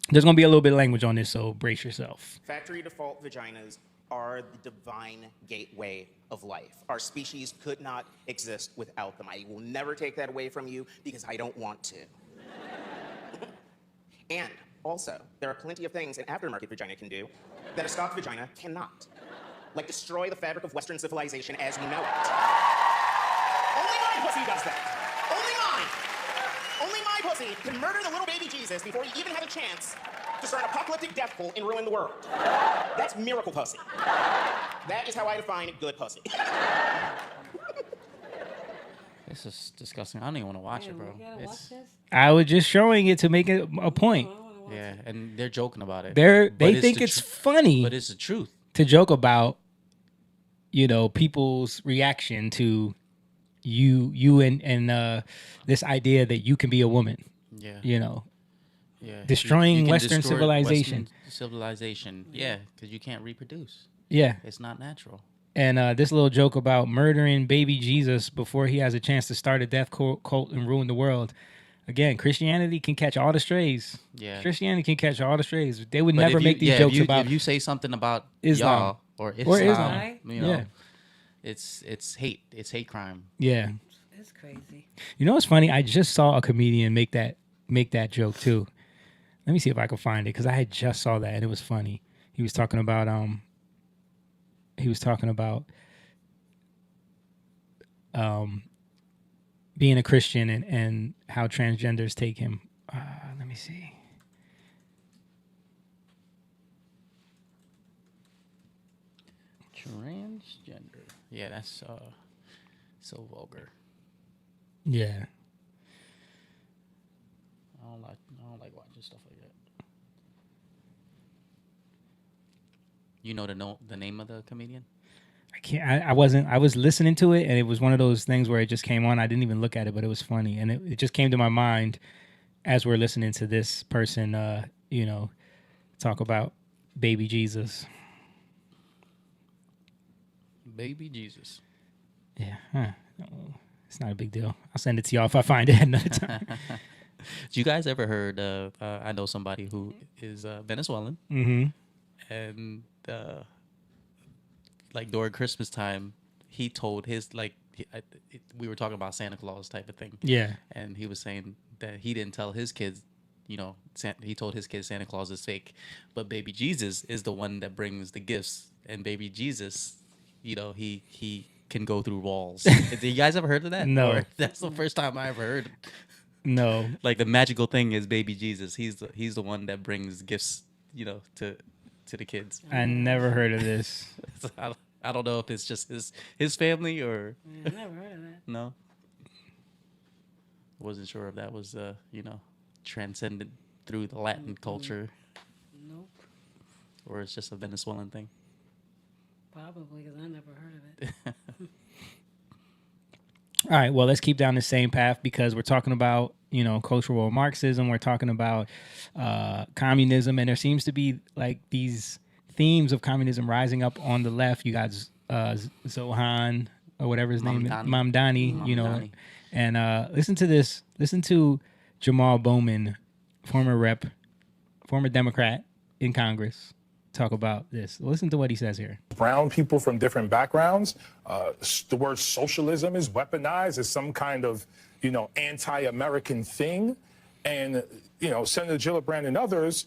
There's going to be a little bit of language on this, so brace yourself. Factory default vaginas are the divine gateway of life. Our species could not exist without them. I will never take that away from you because I don't want to. And also, there are plenty of things an aftermarket vagina can do that a stock vagina cannot. Like destroy the fabric of Western civilization as we know it. Only my pussy does that. Only mine. Only my pussy can murder the little baby Jesus before he even has a chance to start an apocalyptic death cult and ruin the world. That's miracle pussy. That is how I define good pussy. This is disgusting. I don't even want to watch it, bro. Watch this? I was just showing it to make it a point. Yeah, and they're joking about it. They think it's funny, but it's the truth to joke about, people's reaction to you and this idea that you can be a woman. Yeah. Yeah. Destroying you can Western destroy civilization. Western civilization. Yeah, because you can't reproduce. Yeah. It's not natural. And this little joke about murdering baby Jesus before he has a chance to start a death cult and ruin the world. Again, Christianity can catch all the strays. Yeah. Christianity can catch all the strays. They would never make these jokes about... If you say something about Islam. y'all or Islam, yeah. It's hate. It's hate crime. Yeah. It's crazy. You know what's funny? I just saw a comedian make that joke too. Let me see if I can find it because I had just saw that and it was funny. He was talking about being a Christian and how transgenders take him. Let me see. Transgender. Yeah, that's so vulgar. Yeah. I don't like watching stuff like that. You know the name of the comedian? I can't. I wasn't. I was listening to it, and it was one of those things where it just came on. I didn't even look at it, but it was funny, and it just came to my mind as we're listening to this person, talk about baby Jesus. Baby Jesus. Yeah. Huh. It's not a big deal. I'll send it to y'all if I find it another time. You guys ever heard of, I know somebody who is Venezuelan. Mm-hmm. And like during Christmas time, he told his, we were talking about Santa Claus type of thing. Yeah. And he was saying that he didn't tell his kids, he told his kids Santa Claus is fake. But baby Jesus is the one that brings the gifts. And baby Jesus, he can go through walls. Have you guys ever heard of that? No. Or that's the first time I ever heard. No. Like the magical thing is baby Jesus. He's the one that brings gifts, to the kids. I never heard of this. I don't know if it's just his family or... Yeah, I never heard of that. No? Wasn't sure if that was, transcended through the Latin culture. Nope. Or it's just a Venezuelan thing. Probably, because I never heard of it. All right, well, let's keep down the same path because we're talking about, cultural Marxism. We're talking about communism, and there seems to be like these themes of communism rising up on the left. You got Zohan or whatever his name is, Mamdani, and listen to this. Listen to Jamal Bowman, former Democrat in Congress, talk about this. Listen to what he says here. Brown people from different backgrounds, the word socialism is weaponized as some kind of, anti-American thing. And, Senator Gillibrand and others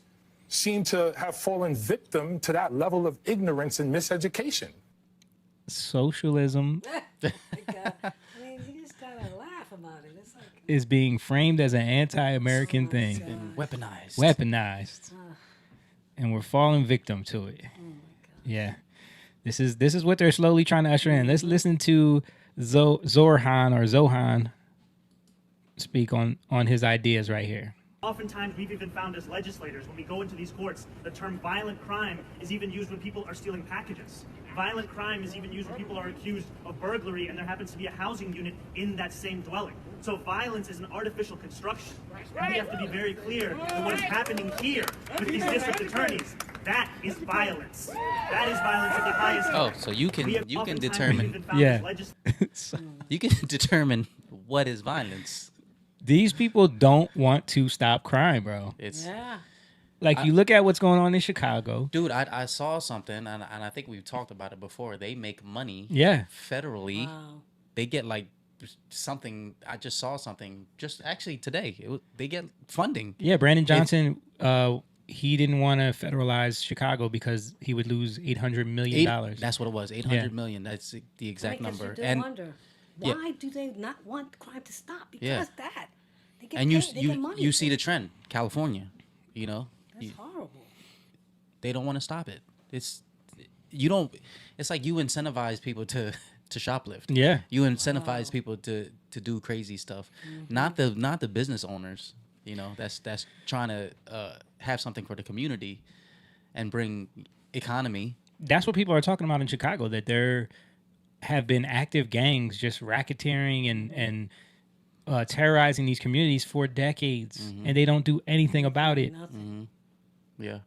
seem to have fallen victim to that level of ignorance and miseducation. Socialism You just gotta laugh about it. It's like is being framed as an anti-American thing. And weaponized. Weaponized. And we're falling victim to it. Oh my God. Yeah. This is what they're slowly trying to usher in. Let's listen to Zohan speak on his ideas right here. Oftentimes, we've even found as legislators, when we go into these courts, the term violent crime is even used when people are stealing packages. Violent crime is even used when people are accused of burglary and there happens to be a housing unit in that same dwelling. So violence is an artificial construction. And we have to be very clear that what is happening here with these district attorneys, that is violence. That is violence at the highest level. Oh, so you can determine. Yeah. You can determine what is violence. These people don't want to stop crime, bro. It's Yeah. Like you look at what's going on in Chicago. Dude, I saw something, and I think we've talked about it before. They make money Yeah. federally. Wow. They get like something. I just saw something just actually today. They get funding. Yeah, Brandon Johnson, he didn't want to federalize Chicago because he would lose $800 million. That's what it was. 800 million. That's the exact Because number. You do And wonder, yeah. why do they not want crime to stop? Because Yeah. that. They get and paid, they get money you for see it. the trend. California, you know, That's horrible. they don't want to stop it. It's like you incentivize people to shoplift. Yeah. You incentivize people to do crazy stuff. Not the business owners, you know, that's trying to have something for the community and bring economy. That's what people are talking about in Chicago, that there have been active gangs just racketeering and terrorizing these communities for decades, and they don't do anything about it. Nothing. Yeah.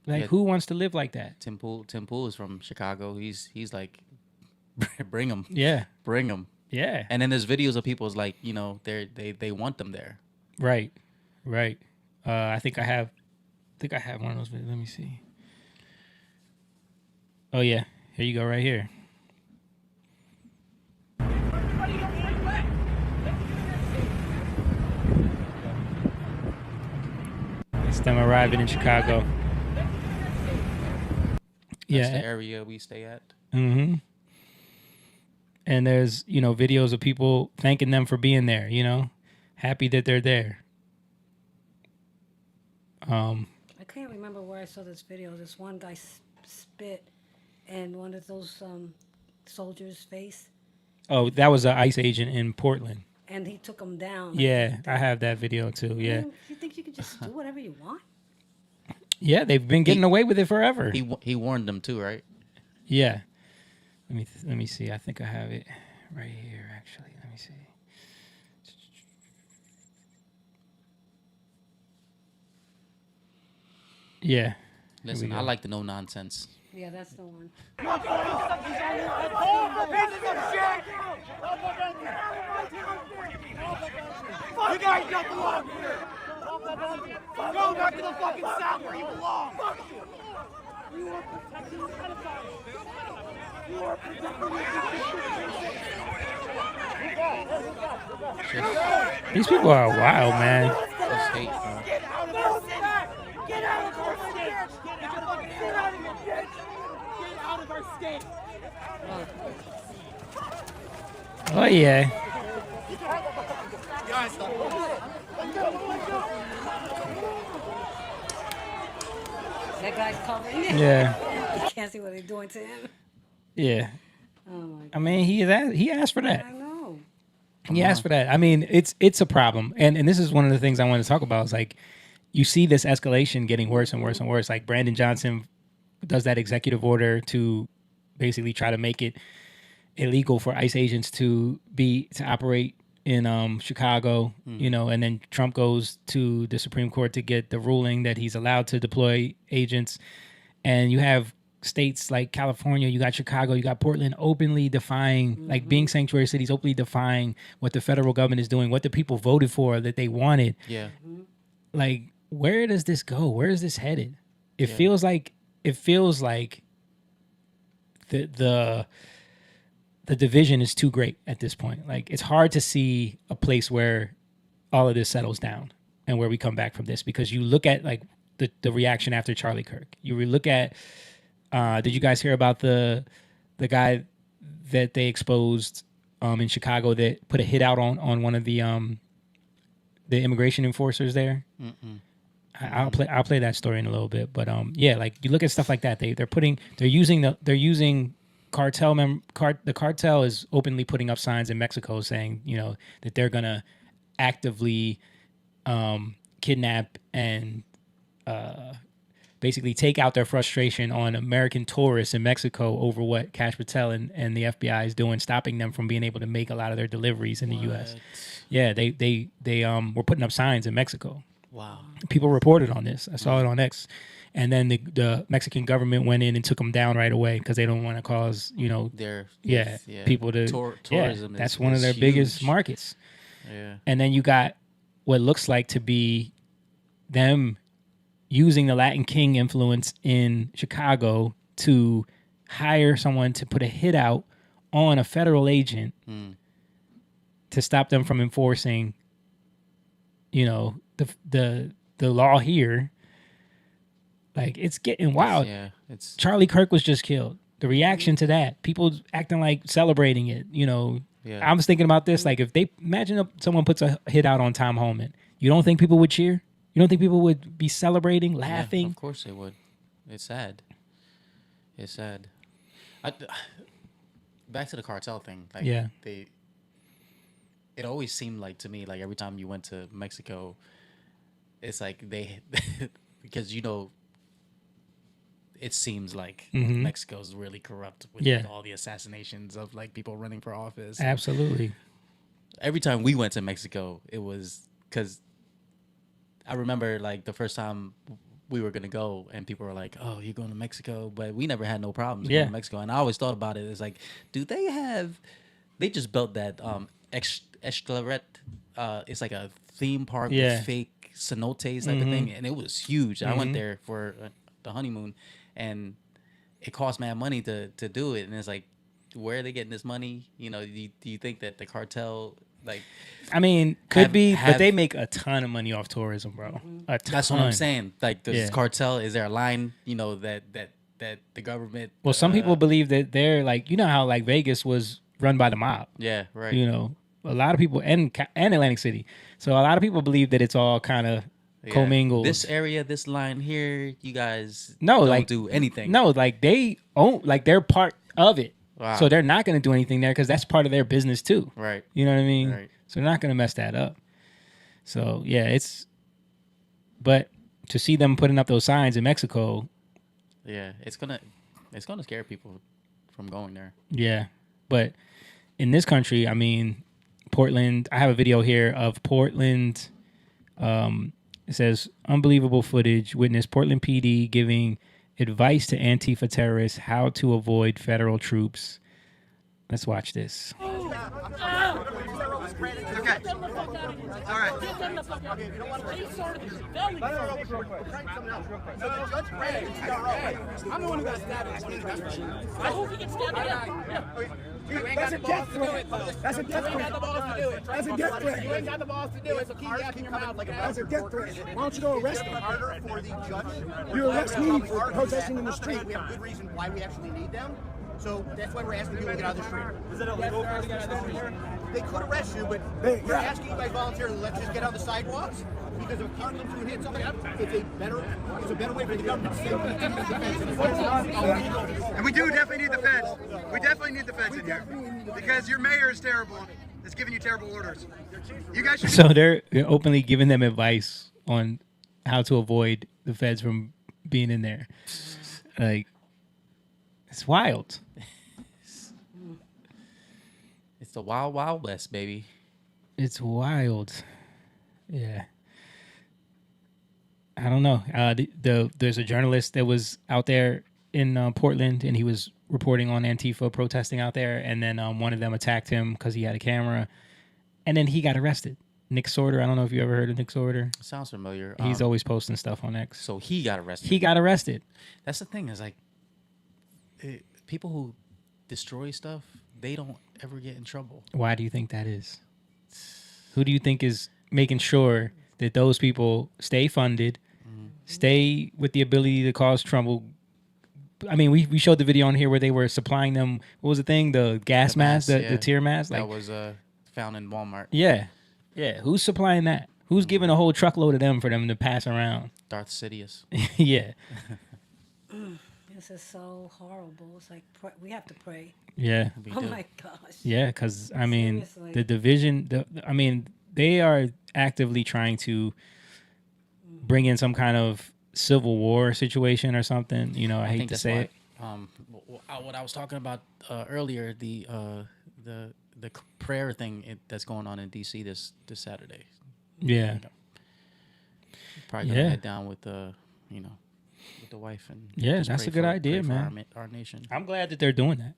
Like, Yeah. who wants to live like that? Tim Pool is from Chicago. He's like, bring them. Yeah. Bring them. Yeah. And then there's videos of people's like, you know, they want them there. Right. Right. I think I have one of those videos. Let me see. Oh yeah. Here you go, right here. It's them arriving in Chicago. That's the Yeah. area we stay at. Mm-hmm. And there's, you know, videos of people thanking them for being there, you know, happy that they're there. I can't remember where I saw this video. This one guy spit in one of those soldiers' face, Oh, that was an ICE agent in Portland. and he took him down. Yeah, I have that video too. Yeah. You think you can just do whatever you want? Yeah, they've been getting away with it forever. He warned them too, right? Yeah. Let me see. I think I have it right here actually. Let me see. Yeah. Listen, I like the no nonsense. Yeah, that's the one. You guys don't belong here! Go back to the fucking south where you belong! You are protecting pedophiles! You are protecting These people are wild, man. That's hate, bro. Get out of our state! Get out of our state! Get your fucking shit out of here, bitch! Get out of our state! Oh yeah. Guys, That guy's covering it. Yeah. You can't see what they're doing to him. Yeah. Oh my God. I mean, he asked for that. I know. He asked for that. I mean, it's a problem. And this is one of the things I want to talk about is like you see this escalation getting worse and worse and worse. Like Brandon Johnson does that executive order to basically try to make it illegal for ICE agents to operate in Chicago, you know, and then Trump goes to the Supreme Court to get the ruling that he's allowed to deploy agents. And you have states like California, you got Chicago, you got Portland openly defying, like being sanctuary cities, openly defying what the federal government is doing, what the people voted for, that they wanted. Yeah. Like, where does this go? Where is this headed? It feels like the division is too great at this point. Like, it's hard to see a place where all of this settles down and where we come back from this, because you look at like the reaction after Charlie Kirk. You look at, did you guys hear about the guy that they exposed in Chicago that put a hit out on one of the immigration enforcers there? I'll play that story in a little bit, but yeah, like you look at stuff like that. They're using the cartel is openly putting up signs in Mexico saying, you know, that they're gonna actively kidnap and basically take out their frustration on American tourists in Mexico over what Cash Patel and the FBI is doing, stopping them from being able to make a lot of their deliveries in the U.S. Yeah, they were putting up signs in Mexico. Wow. People reported on this. I saw it on X. And then the Mexican government went in and took them down right away because they don't want to cause, you know, people to tourism. That's one of their biggest markets. Yeah. And then you got what looks like to be them using the Latin King influence in Chicago to hire someone to put a hit out on a federal agent to stop them from enforcing, the law here. Like, it's getting wild. It's Charlie Kirk was just killed. The reaction to that, people acting like celebrating it. I was thinking about this. Like, if they imagine if someone puts a hit out on Tom Holman, you don't think people would cheer? You don't think people would be celebrating, laughing? Yeah, of course they would. It's sad. It's sad. Back to the cartel thing. Like, it always seemed like to me, like every time you went to Mexico, it's like they because it seems like Mexico's really corrupt with all the assassinations of like people running for office. Absolutely. Every time we went to Mexico, it was because I remember like the first time we were gonna go, and people were like, "Oh, you're going to Mexico," but we never had no problems going to Mexico. And I always thought about it. It's like, do they have? They just built that Esclaret. It's like a theme park with fake cenotes type of thing, and it was huge. I went there for the honeymoon, and it cost mad money to do it. And it's like, where are they getting this money? Do you think that the cartel? Like, I mean, could be, but they make a ton of money off tourism, bro. A ton. That's what I'm saying. Like, this cartel, is there a line, that the government? Well, some people believe that they're like, how like Vegas was run by the mob. Yeah, right. A lot of people, and Atlantic City. So a lot of people believe that it's all kind of commingled. This area, this line here, you guys don't do anything. No, like they own, like they're part of it. Wow. So they're not going to do anything there because that's part of their business too. Right. You know what I mean? Right. So they're not going to mess that up. So yeah, but to see them putting up those signs in Mexico. Yeah, it's gonna scare people from going there. Yeah. But in this country, I mean, Portland, I have a video here of Portland. It says, unbelievable footage. Witness Portland PD giving advice to Antifa terrorists how to avoid federal troops. Let's watch this. Okay. All right. I'm the one who got stabbed in 2020. I hope he gets stabbed again. That's a death threat. That's a death threat. That's a death threat. You ain't got the balls to do it, so keep yapping your mouth like a That's a death threat. Why don't you go arrest him? Harder for the judge. You arrest me for protesting in the street. We have a good reason why we actually need them. So that's why we're asking people to get out of the street. Is it illegal for us to get out of the street? They could arrest you, but we're asking you guys voluntarily, let's just get on the sidewalks. Because if a car comes to and hits somebody, it's a better way for the government to say. And we do definitely need the feds. We definitely need the feds in here. Because your mayor is terrible. It's giving you terrible orders. You guys should. So they're openly giving them advice on how to avoid the feds from being in there. Like, it's wild. It's the wild, wild west, baby. It's wild. Yeah. I don't know. There's a journalist that was out there in Portland, and he was reporting on Antifa protesting out there, and then one of them attacked him because he had a camera, and then he got arrested. Nick Sorter. I don't know if you ever heard of Nick Sorter. Sounds familiar. He's always posting stuff on X. So he got arrested. He got arrested. That's the thing. Is like people who destroy stuff, they don't ever get in trouble. Why do you think that is? Who do you think is making sure that those people stay funded, stay with the ability to cause trouble? I mean, we showed the video on here where they were supplying them. What was the thing? The gas mask, the tear mask. That was found in Walmart. Yeah. Who's supplying that? Who's giving a whole truckload of them for them to pass around? Darth Sidious. Yeah. This is so horrible. It's like we have to pray. Yeah. Oh my gosh. Yeah, because I mean, Seriously. the division. They are actively trying to bring in some kind of civil war situation or something. I hate to say it. What I was talking about earlier, the prayer thing that's going on in DC this Saturday. Yeah. Probably gonna head down with with the wife and that's a good idea, man. For our nation. I'm glad that they're doing that.